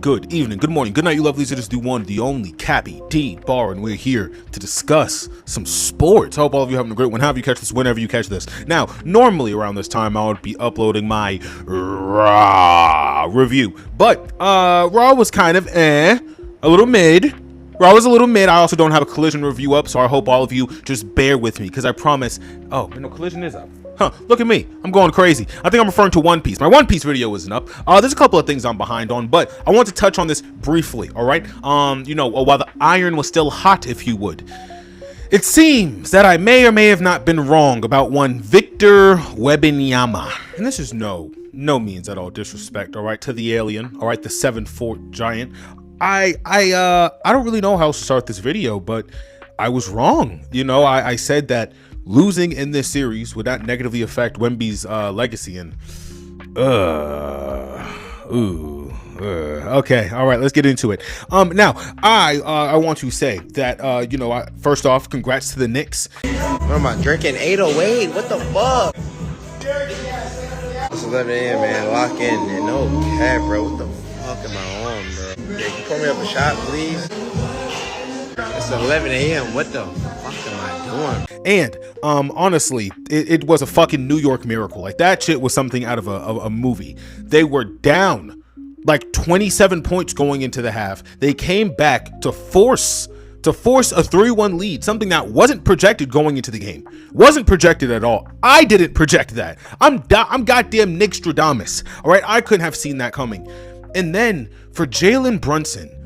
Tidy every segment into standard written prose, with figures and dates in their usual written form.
good evening, good morning, good night, you lovelies. It is the one, the only Cappy D Bar, and we're here to discuss some sports. Hope all of you are having a great one. However you catch this, whenever you catch this. Now, normally around this time, I would be uploading my Raw review, but Raw was kind of a little mid. Raw was a little mid. I also don't have a Collision review up, so I hope all of you just bear with me, because I promise. Oh, no, Collision is up. Huh, look at me. I'm going crazy. I think I'm referring to One Piece. My One Piece video isn't up. There's a couple of things I'm behind on, but I want to touch on this briefly, all right? While the iron was still hot, if you would. It seems that I may or may have not been wrong about one Victor Wembanyama. And this is no means at all disrespect, all right, to the alien, all right, the 7'4" giant. I don't really know how to start this video, but I was wrong. I said that losing in this series would not negatively affect Wemby's legacy. And okay, all right, let's get into it. Now I want to say that first off, congrats to the Knicks. What am I drinking? 808? What the fuck? It's 11 a.m. man. Lock in and no cap, bro. What the fuck am I on, bro? Yeah, can you pour me up a shot, please? It's 11 a.m. What the fuck am I doing? And honestly, it was a fucking New York miracle. Like, that shit was something out of a movie. They were down like 27 points going into the half. They came back to force a 3-1 lead, something that wasn't projected going into the game. Wasn't projected at all. I didn't project that. I'm goddamn Nickstradamus. All right, I couldn't have seen that coming. And then for Jalen Brunson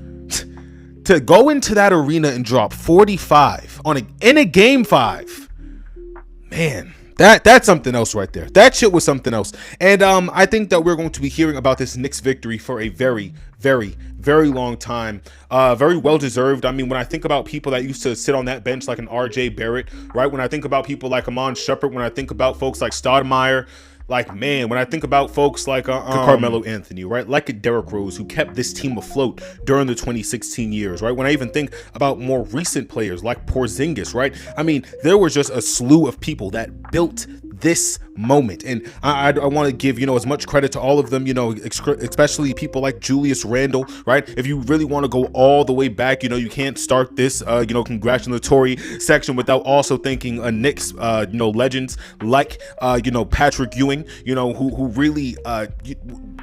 to go into that arena and drop 45 in a game 5, man, that's something else right there. That shit was something else. And I think that we're going to be hearing about this Knicks victory for a very, very, very long time. Very well deserved. I mean, when I think about people that used to sit on that bench like an RJ Barrett, right? When I think about people like Amon Shepard, when I think about folks like Stoudemire, like, man, when I think about folks like Carmelo Anthony, right? Like a Derrick Rose, who kept this team afloat during the 2016 years, right? When I even think about more recent players like Porzingis, right? I mean, there was just a slew of people that built this moment. And I want to give, as much credit to all of them, especially people like Julius Randle, right? If you really want to go all the way back, you can't start this, congratulatory section without also thanking Knicks, legends like, Patrick Ewing, who really,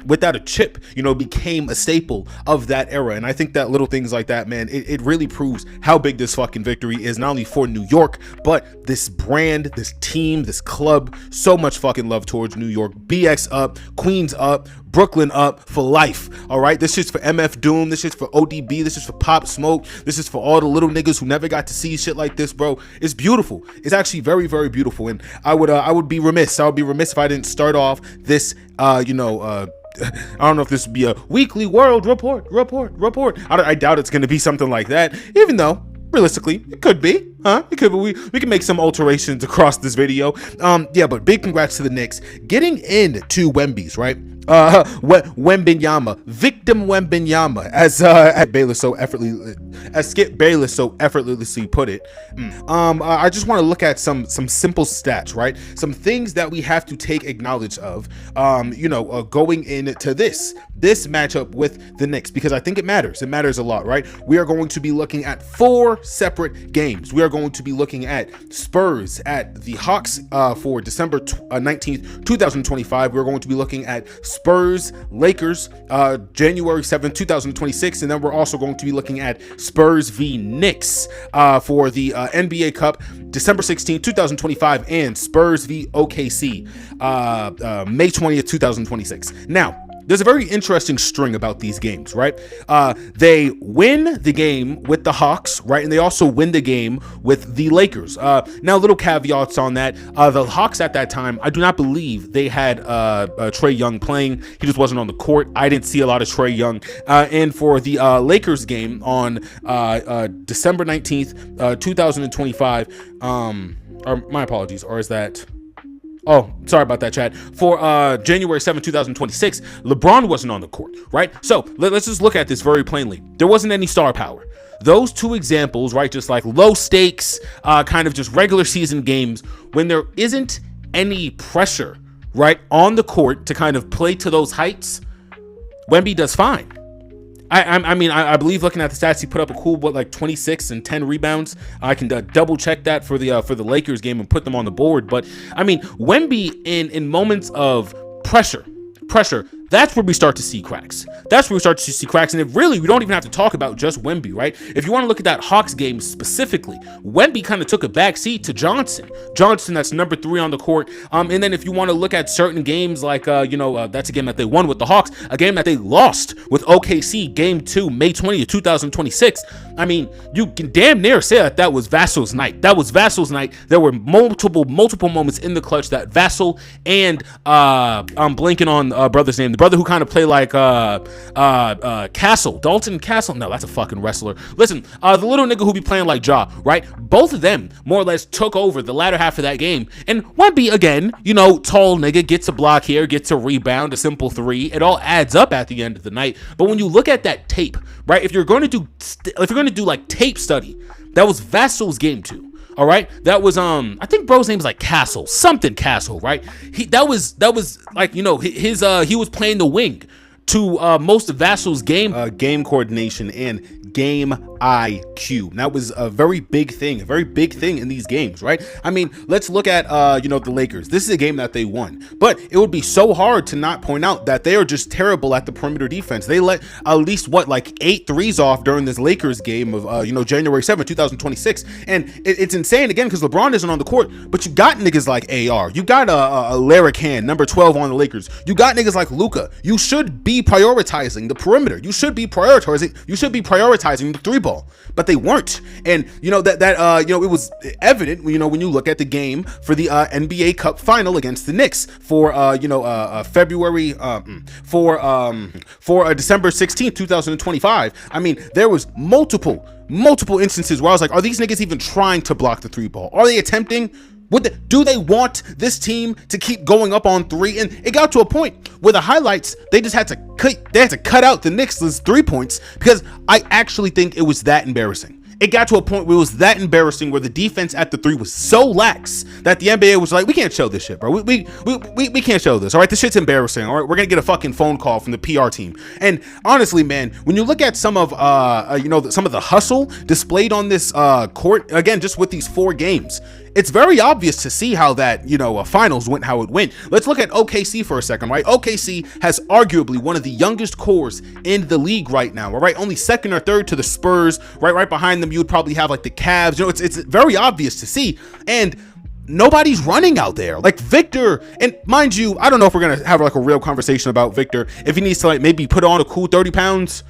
without a chip, became a staple of that era. And I think that little things like that, man, it really proves how big this fucking victory is, not only for New York, but this brand, this team, this club. So much fucking love towards New York. BX up, Queens up, Brooklyn up for life. All right, this is for MF Doom, this is for ODB, this is for Pop Smoke, this is for all the little niggas who never got to see shit like this, bro. It's beautiful. It's actually very, very beautiful. And I would be remiss if I didn't start off this I don't know if this would be a weekly world report. I doubt it's going to be something like that, even though realistically it could be, it could be. We can make some alterations across this video. But big congrats to the Knicks getting into Wemby's, right? Wembanyama, victim Wembanyama, as Skip Bayless so effortlessly put it. I just want to look at some simple stats, right? Some things that we have to take acknowledge of, going into this matchup with the Knicks, because I think it matters. It matters a lot, right? We are going to be looking at 4 separate games. We are going to be looking at Spurs at the Hawks for December 19th, 2025. We're going to be looking at Spurs Lakers January 7th, 2026, and then we're also going to be looking at Spurs v Knicks for the NBA Cup December 16th, 2025, and Spurs v OKC May 20th, 2026. Now, there's a very interesting string about these games, right? They win the game with the Hawks, right? And they also win the game with the Lakers. Now, little caveats on that. The Hawks at that time, I do not believe they had Trae Young playing. He just wasn't on the court. I didn't see a lot of Trae Young. And for the Lakers game on December 19th, 2025, or my apologies, or is that... Oh, sorry about that, Chad. For January 7th, 2026, LeBron wasn't on the court, right? So let's just look at this very plainly. There wasn't any star power. Those two examples, right, just like low stakes, kind of just regular season games, when there isn't any pressure, right, on the court to kind of play to those heights, Wemby does fine. I believe looking at the stats, he put up a cool 26 and 10 rebounds. I can double check that for the Lakers game and put them on the board. But I mean, Wemby in moments of pressure, that's where we start to see cracks. And we don't even have to talk about just Wemby, right? If you want to look at that Hawks game specifically, Wemby kind of took a back seat to Johnson, that's number 3 on the court. And then if you want to look at certain games like, that's a game that they won with the Hawks, a game that they lost with OKC, game 2, May 20th, 2026. I mean, you can damn near say that was Vassal's night. There were multiple moments in the clutch that Vassal and I'm blanking on brother's name, the brother who kind of played like Dalton Castle. No, that's a fucking wrestler. Listen, the little nigga who be playing like Ja, right? Both of them more or less took over the latter half of that game. And Wemby, again, tall nigga, gets a block here, gets a rebound, a simple 3. It all adds up at the end of the night. But when you look at that tape, right? If you're going to do like tape study, that was Vassal's game 2. All right, that was I think bro's name is like Castle, right? That was like he was playing the wing to most of Vassal's game coordination and game IQ. And that was a very big thing in these games, right? I mean, let's look at the Lakers. This is a game that they won, but it would be so hard to not point out that they are just terrible at the perimeter defense. They let at least 8 threes off during this Lakers game of January 7th, 2026, and it's insane again because LeBron isn't on the court, but you got niggas like AR, you got a Larrick Hand, number 12 on the Lakers, you got niggas like Luka. You should be prioritizing the perimeter. You should be prioritizing the 3-ball, but they weren't. And it was evident when you look at the game for the NBA Cup final against the Knicks for December 16th, 2025. I mean, there was multiple instances where I was like, are these niggas even trying to block the 3-ball? Are they attempting? Do they want this team to keep going up on 3? And it got to a point where the highlights, they just had to cut out the Knicks' 3 points because I actually think it was that embarrassing. It got to a point where it was that embarrassing where the defense at the 3 was so lax that the NBA was like, we can't show this shit, bro. We can't show this. All right, this shit's embarrassing. All right, we're gonna get a fucking phone call from the PR team. And honestly, man, when you look at some of some of the hustle displayed on this court, again, just with these 4 games, it's very obvious to see how that, finals went how it went. Let's look at OKC for a second, right? OKC has arguably one of the youngest cores in the league right now, all right? Only second or third to the Spurs, right behind them, you would probably have like the Cavs. It's very obvious to see. And nobody's running out there. Like Victor, and mind you, I don't know if we're going to have like a real conversation about Victor, if he needs to like maybe put on a cool 30 pounds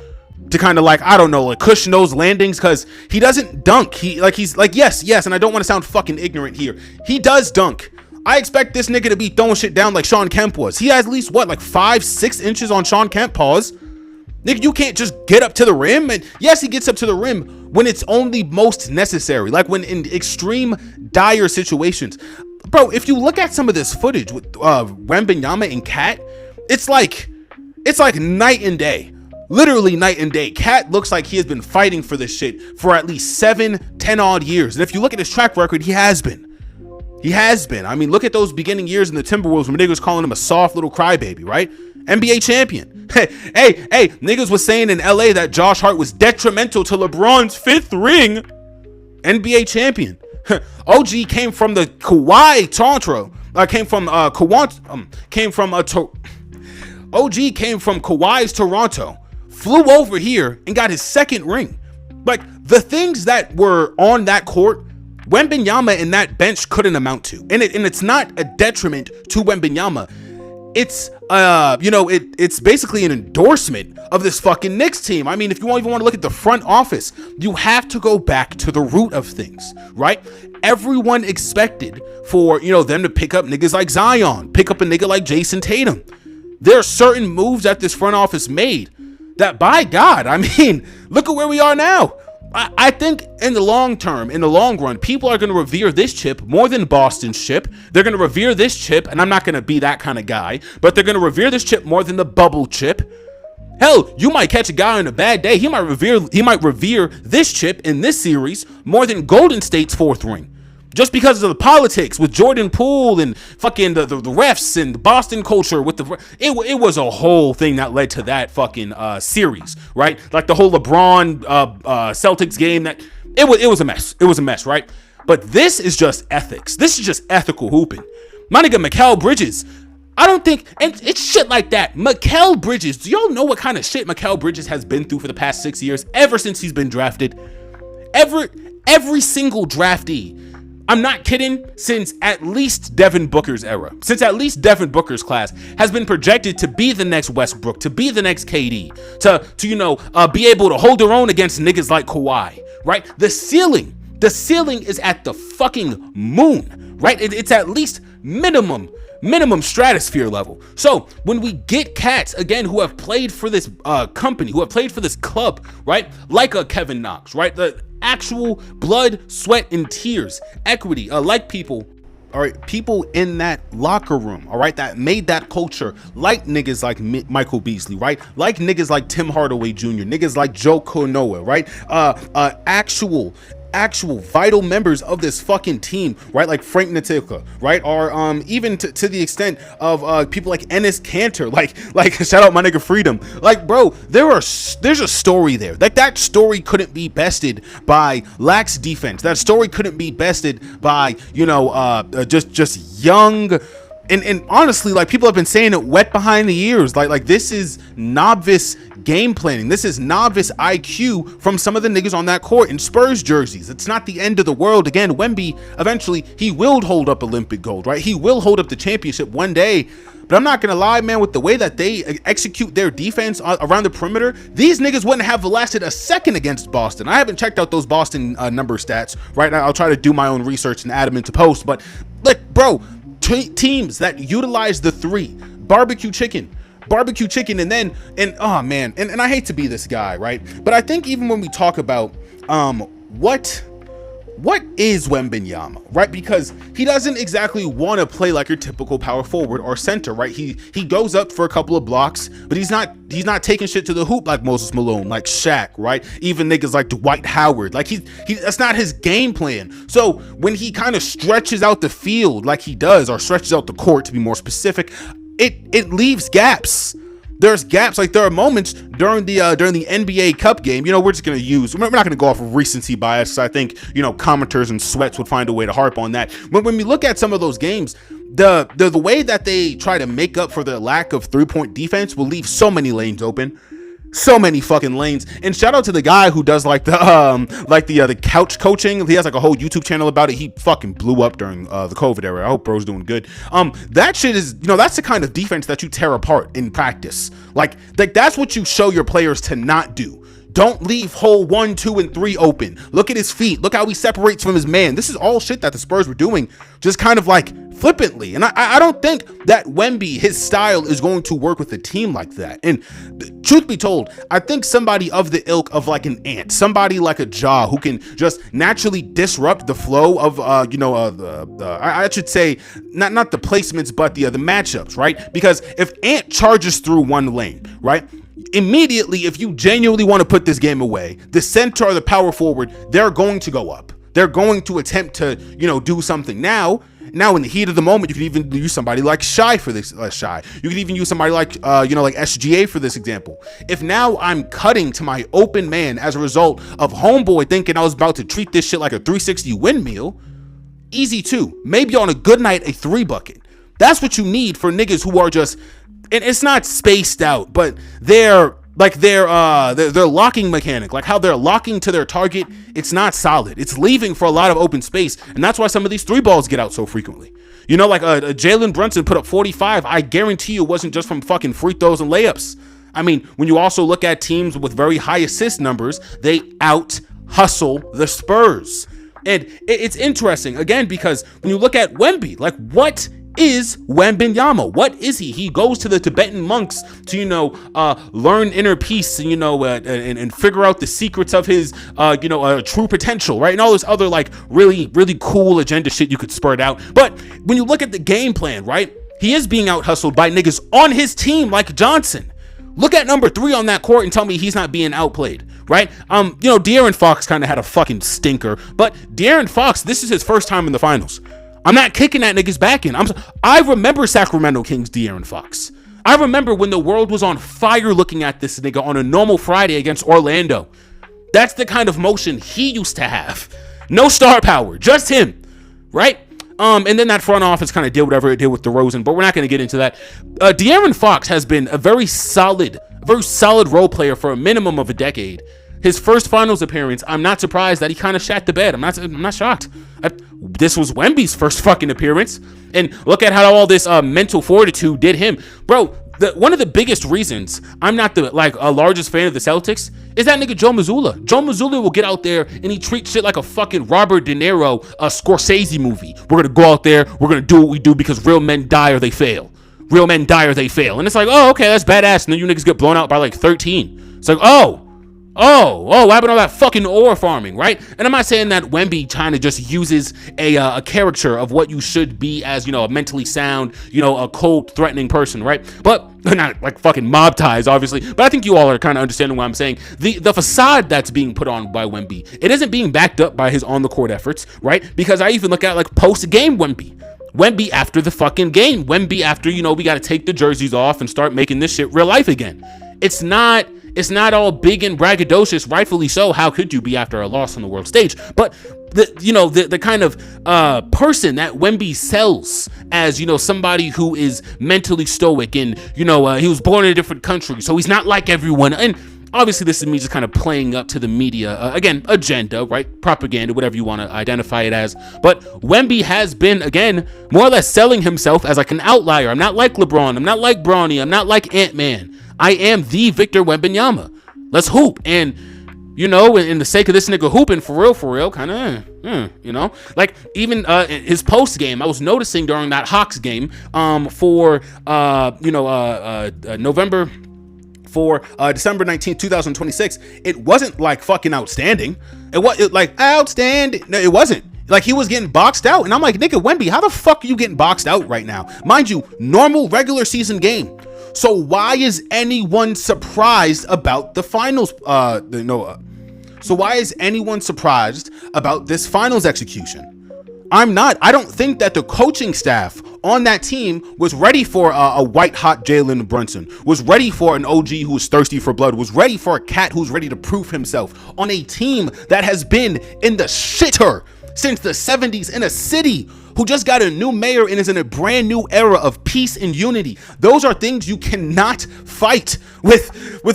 to kind of like, I don't know, like cushion those landings, because he doesn't dunk. He's like, yes, and I don't want to sound fucking ignorant here. He does dunk. I expect this nigga to be throwing shit down like Sean Kemp was. He has at least 5-6 inches on Sean Kemp. Pause. Nigga, you can't just get up to the rim. And yes, he gets up to the rim when it's only most necessary, like when in extreme dire situations. Bro, if you look at some of this footage with Wembanyama and Cat, it's like night and day. Literally night and day. Cat looks like he has been fighting for this shit for at least 7-10 odd years. And if you look at his track record, he has been. I mean, look at those beginning years in the Timberwolves when niggas calling him a soft little crybaby, right? NBA champion. Hey, niggas was saying in LA that Josh Hart was detrimental to LeBron's 5th ring. NBA champion. OG came from the Kawhi Toronto. OG came from Kawhi's Toronto. Flew over here and got his 2nd ring. Like, the things that were on that court, Wembanyama and that bench couldn't amount to. And it's not a detriment to Wembanyama. It's it's basically an endorsement of this fucking Knicks team. I mean, if you even want to look at the front office, you have to go back to the root of things, right? Everyone expected for them to pick up niggas like Zion, pick up a nigga like Jason Tatum. There are certain moves that this front office made that, by God, I mean, look at where we are now. I think in the long term, in the long run, people are going to revere this chip more than Boston's chip. They're going to revere this chip, and I'm not going to be that kind of guy, but they're going to revere this chip more than the bubble chip. Hell, you might catch a guy on a bad day. He might revere this chip in this series more than Golden State's 4th ring. just because of the politics with Jordan Poole and fucking the refs and the Boston culture with it was a whole thing that led to that fucking series, right? Like the whole LeBron Celtics game, that it was a mess. It was a mess, right? But this is just ethics. This is just ethical hooping. My nigga Mikal Bridges, I don't think, and it's shit like that. Mikal Bridges, do y'all know what kind of shit Mikal Bridges has been through for the past 6 years, ever since he's been drafted? Every single draftee, I'm not kidding, since at least Devin Booker's era, since at least Devin Booker's class, has been projected to be the next Westbrook, to be the next KD, to be able to hold their own against niggas like Kawhi, right? The ceiling is at the fucking moon, right? It's at least minimum stratosphere level. So when we get cats again who have played for this company, who have played for this club, right, like a Kevin Knox, right, the actual blood, sweat, and tears, equity, like people, all right, people in that locker room, all right, that made that culture, like niggas like Michael Beasley, right, like niggas like Tim Hardaway Jr., niggas like Joe Konoa, right, actual vital members of this fucking team, right, like Frank Natilka, right, or even to the extent of people like Enes Kanter, like shout out my nigga Freedom, like, bro, there's a story there. Like, that story couldn't be bested by lax defense. That story couldn't be bested by just young. And honestly, like, people have been saying it wet behind the ears. Like this is novice game planning. This is novice IQ from some of the niggas on that court in Spurs jerseys. It's not the end of the world. Again, Wemby, eventually, he will hold up Olympic gold, right? He will hold up the championship one day. But I'm not gonna lie, man, with the way that they execute their defense around the perimeter, these niggas wouldn't have lasted a second against Boston. I haven't checked out those Boston number stats right now. I'll try to do my own research and add them into post. But, like, bro, teams that utilize the three, barbecue chicken, and oh man, and I hate to be this guy, right? But I think even when we talk about what is Wembanyama, right? Because he doesn't exactly want to play like your typical power forward or center, right? He goes up for a couple of blocks, but he's not taking shit to the hoop like Moses Malone, like Shaq, right? Even niggas like Dwight Howard, like he that's not his game plan. So when he kind of stretches out the field like he does, or stretches out the court to be more specific, it leaves gaps. There's gaps. Like, there are moments during the NBA Cup game, we're just going to use, we're not going to go off of recency bias. I think, commenters and sweats would find a way to harp on that. But when we look at some of those games, the way that they try to make up for the lack of 3-point defense will leave so many lanes open. So many fucking lanes. And shout out to the guy who does like the couch coaching. He has like a whole YouTube channel about it. He fucking blew up during the COVID era. I hope bro's doing good. That shit is, that's the kind of defense that you tear apart in practice. Like that's what you show your players to not do. Don't leave hole 1, 2, and 3 open. Look at his feet. Look how he separates from his man. This is all shit that the Spurs were doing, just kind of like flippantly. And I don't think that Wemby, his style, is going to work with a team like that. And truth be told, I think somebody of the ilk of like an Ant, somebody like a Ja, who can just naturally disrupt the flow of I should say not the placements, but the matchups, right? Because if Ant charges through one lane, right, immediately, if you genuinely want to put this game away, the center or the power forward, they're going to go up. They're going to attempt to, do something. Now in the heat of the moment, you could even use somebody like Shy for this. Shy. You could even use somebody like, like SGA for this example. If now I'm cutting to my open man as a result of homeboy thinking I was about to treat this shit like a 360 windmill, easy too. Maybe on a good night, a 3 bucket. That's what you need for niggas who are just, and it's not spaced out, but their locking mechanic, like how they're locking to their target, it's not solid. It's leaving for a lot of open space, and that's why some of these 3 balls get out so frequently. Like Jalen Brunson put up 45. I guarantee you it wasn't just from fucking free throws and layups. I mean, when you also look at teams with very high assist numbers, they out hustle the Spurs. And it's interesting, again, because when you look at Wemby, like, what is Wembanyama? What is he? He goes to the Tibetan monks to, learn inner peace and, and figure out the secrets of his, true potential, right? And all this other, like, really, really cool agenda shit you could spurt out. But when you look at the game plan, right, he is being out hustled by niggas on his team like Johnson. Look at number 3 on that court and tell me he's not being outplayed, right? De'Aaron Fox kind of had a fucking stinker, but De'Aaron Fox, this is his first time in the finals. I'm not kicking that nigga's back in. I remember Sacramento Kings De'Aaron Fox. I remember when the world was on fire looking at this nigga on a normal Friday against Orlando. That's the kind of motion he used to have. No star power, just him, right? And then that front office kind of did whatever it did with DeRozan, but we're not going to get into that. De'Aaron Fox has been a very solid role player for a minimum of a decade. His first finals appearance, I'm not surprised that he kind of shat the bed. I'm not shocked. This was Wemby's first fucking appearance, and look at how all this mental fortitude did him, bro. One of the biggest reasons I'm not the largest fan of the Celtics is that nigga Joe Mazzulla. Joe Mazzulla will get out there and he treats shit like a fucking Robert De Niro, a Scorsese movie. We're gonna go out there, we're gonna do what we do because real men die or they fail. Real men die or they fail. And it's like, oh, okay, that's badass. And then you niggas get blown out by like 13. It's like, what happened to all that fucking ore farming, right? And I'm not saying that Wemby kind of just uses a caricature of what you should be as, a mentally sound, a cold, threatening person, right? But not like fucking mob ties, obviously. But I think you all are kind of understanding what I'm saying. The facade that's being put on by Wemby, it isn't being backed up by his on-the-court efforts, right? Because I even look at like post-game Wemby after the fucking game. Wemby after, we got to take the jerseys off and start making this shit real life again. It's not all big and braggadocious, rightfully so. How could you be after a loss on the world stage? But the kind of person that Wemby sells as, somebody who is mentally stoic and, he was born in a different country, so he's not like everyone. And obviously this is me just kind of playing up to the media, again, agenda, right? Propaganda, whatever you want to identify it as. But Wemby has been, again, more or less selling himself as like an outlier. I'm not like LeBron. I'm not like Bronny. I'm not like Ant-Man. I am the Victor Wembanyama. Let's hoop. And, in the sake of this nigga hooping for real, kind of, like even his post game, I was noticing during that Hawks game, for December 19th, 2026, it wasn't like fucking outstanding. It was like outstanding. No, it wasn't. Like he was getting boxed out. And I'm like, nigga, Wemby, how the fuck are you getting boxed out right now? Mind you, normal regular season game. So why is anyone surprised about the finals? So why is anyone surprised about this finals execution? I'm not. I don't think that the coaching staff on that team was ready for a white hot Jalen Brunson, was ready for an OG who was thirsty for blood, was ready for a cat who's ready to prove himself on a team that has been in the shitter since the 70s, in a city who just got a new mayor and is in a brand new era of peace and unity. Those are things you cannot fight with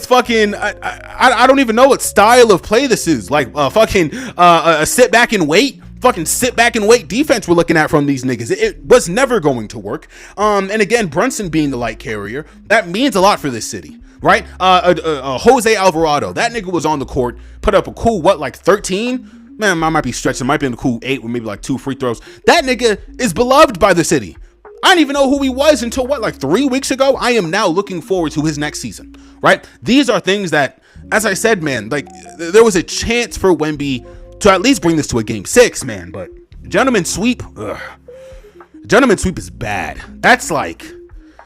fucking, I don't even know what style of play this is. Like fucking sit back and wait. Fucking sit back and wait defense we're looking at from these niggas. It was never going to work. And again, Brunson being the light carrier, that means a lot for this city, right? Jose Alvarado, that nigga was on the court, put up a cool, 13? Man, I might be stretching. Might be in the cool 8 with maybe like 2 free throws. That nigga is beloved by the city. I didn't even know who he was until 3 weeks ago. I am now looking forward to his next season, right? These are things that, as I said, man, like there was a chance for Wemby to at least bring this to a game 6, man. But gentleman sweep is bad. That's like,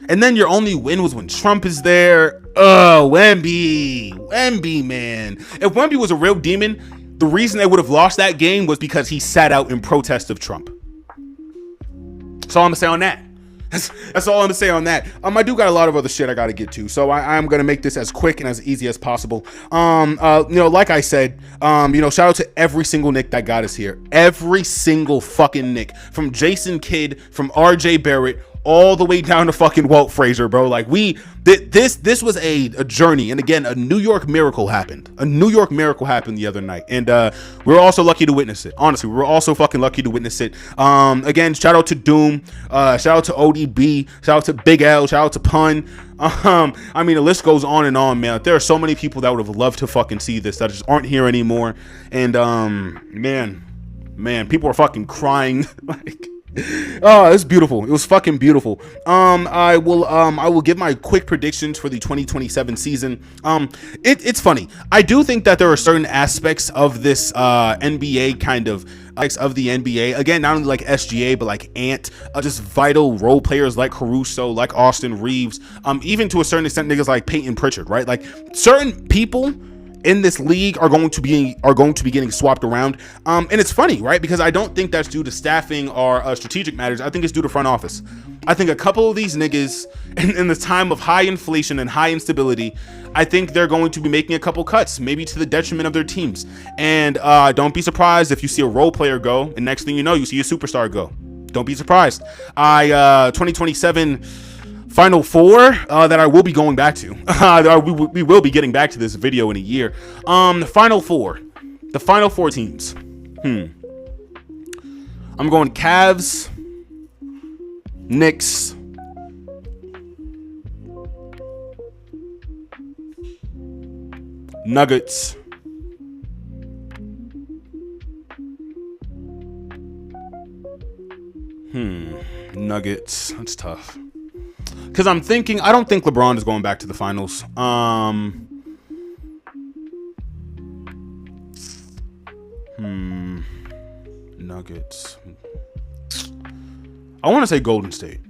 and then your only win was when Trump is there. Oh, Wemby, man. If Wemby was a real demon, the reason they would have lost that game was because he sat out in protest of Trump. That's all I'm gonna say on that. That's all I'm gonna say on that. I do got a lot of other shit I gotta get to, so I'm gonna make this as quick and as easy as possible. Like I said, shout out to every single Nick that got us here. Every single fucking Nick, from Jason Kidd, from RJ Barrett, all the way down to fucking Walt Frazier, bro. Like this was a journey, and again, a New York miracle happened. A New York miracle happened the other night, and we were also lucky to witness it. Honestly, we were also fucking lucky to witness it. Again, shout out to Doom, shout out to ODB, shout out to Big L, shout out to Pun. I mean, the list goes on and on, man. There are so many people that would have loved to fucking see this that just aren't here anymore, and man, people are fucking crying. Like, oh, it's beautiful. It was fucking beautiful. I will give my quick predictions for the 2027 season. It's funny. I do think that there are certain aspects of this NBA kind of of the NBA. Again, not only like SGA, but like Ant, just vital role players like Caruso, like Austin Reeves, even to a certain extent, niggas like Peyton Pritchard, right? Like certain people in this league are going to be getting swapped around. And it's funny, right? Because I don't think that's due to staffing or strategic matters. I think it's due to front office. I think a couple of these niggas in the time of high inflation and high instability, I think they're going to be making a couple cuts, maybe to the detriment of their teams. And don't be surprised if you see a role player go, and next thing you know, you see a superstar go. Don't be surprised. 2027 Final Four that I will be going back to. We will be getting back to this video in a year. The Final Four teams. I'm going Cavs, Knicks, Nuggets, Nuggets. That's tough. Because I'm thinking, I don't think LeBron is going back to the finals. Nuggets. I want to say Golden State.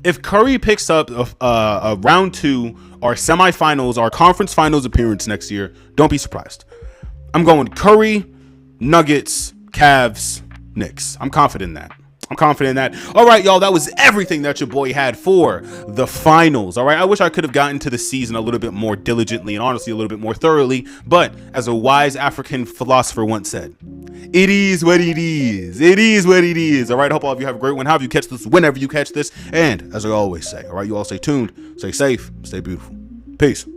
If Curry picks up a round 2 or semifinals or conference finals appearance next year, don't be surprised. I'm going Curry, Nuggets, Cavs, Knicks. I'm confident in that. All right, y'all, that was everything that your boy had for the finals. All right, I wish I could have gotten to the season a little bit more diligently and honestly a little bit more thoroughly, but as a wise African philosopher once said, it is what it is. All right, hope all of you have a great one. However you catch this, whenever you catch this, and as I always say, all right, you all stay tuned, stay safe, stay beautiful. Peace.